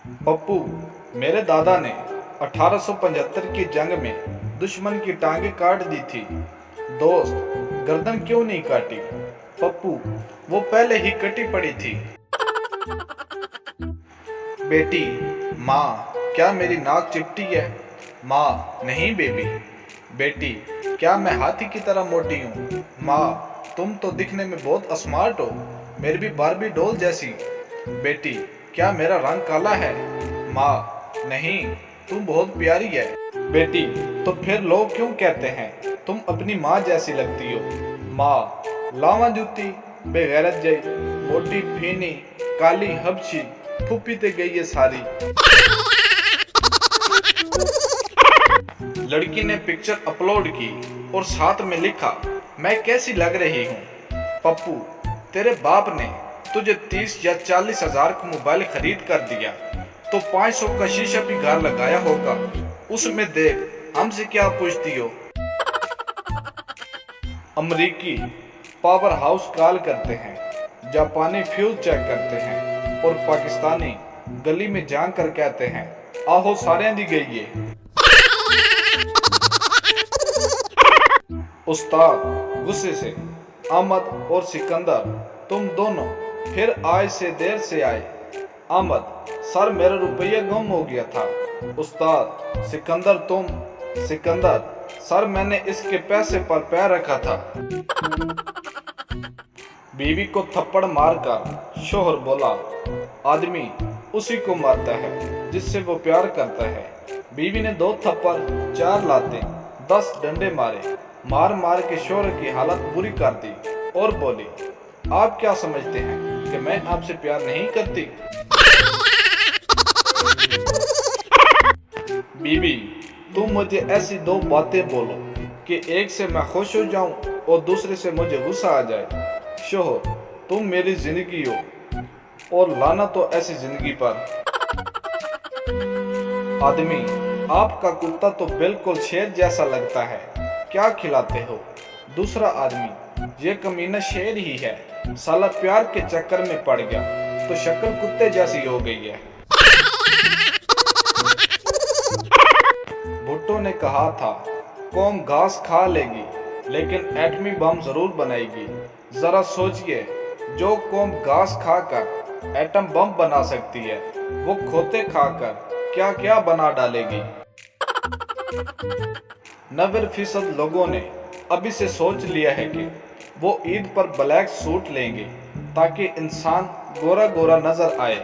पप्पू, मेरे दादा ने 1875 की जंग में दुश्मन की टांगें काट दी थी। दोस्त, गर्दन क्यों नहीं काटी? पप्पू, वो पहले ही कटी पड़ी थी। बेटी, माँ, क्या मेरी नाक चिपटी है? माँ, नहीं बेबी। बेटी, क्या मैं हाथी की तरह मोटी हूँ? माँ, तुम तो दिखने में बहुत स्मार्ट हो, मेरी भी बारबी डॉल जैसी। बेटी, क्या मेरा रंग काला है? माँ, नहीं, तुम बहुत प्यारी है। बेटी, तो फिर लोग क्यों कहते हैं तुम अपनी माँ जैसी लगती हो? माँ, लावा जूती, बेगैरत जई, मोटी फीनी, काली हबशी, फूफी ते गई है सारी। लड़की ने पिक्चर अपलोड की और साथ में लिखा, मैं कैसी लग रही हूँ? पप्पू, तेरे बाप ने तुझे 30 या 40 हजार का मोबाइल खरीद कर दिया तो 500 का शीशा भी घर लगाया होगा, उसमें देख हमसे क्या पूछती हो? अमरीकी पावर हाउस कॉल करते हैं, जापानी फ्यूज चेक करते हैं और पाकिस्तानी गली में जान कर कहते हैं, आहो सारे दी गई है। उस्ताद गुस्से से, अहमद और सिकंदर, तुम दोनों फिर आज से देर से आए। अहमद, सर मेरा रुपया गुम हो गया था। उस्ताद, सिकंदर तुम? सिकंदर, सर मैंने इसके पैसे पर पैर रखा था। बीवी को थप्पड़ मारकर शोहर बोला, आदमी उसी को मारता है जिससे वो प्यार करता है। बीवी ने 2 थप्पड़, 4 लाते, 10 डंडे मारे, मार मार के शोहर की हालत बुरी कर दी और बोली, आप क्या समझते हैं कि मैं आपसे प्यार नहीं करती? बीवी, तुम मुझे ऐसी 2 बातें बोलो कि एक से मैं खुश हो जाऊं और दूसरे से मुझे गुस्सा आ जाए। शोहर, तुम मेरी जिंदगी हो और लाना तो ऐसी जिंदगी पर। आदमी, आपका कुत्ता तो बिल्कुल शेर जैसा लगता है, क्या खिलाते हो? दूसरा आदमी, ये कमीना शेर ही है, साला प्यार के चक्कर में पड़ गया तो शक्ल कुत्ते जैसी हो गई है। भुट्टो ने कहा था, कौम घास खा लेगी लेकिन एटमी बम जरूर बनाएगी। जरा सोचिए, जो कौम घास खाकर एटम बम बना सकती है, वो खोते खाकर क्या क्या बना डालेगी। 90% लोगों ने अभी से सोच लिया है कि वो ईद पर ब्लैक सूट लेंगे ताकि इंसान गोरा गोरा नजर आए।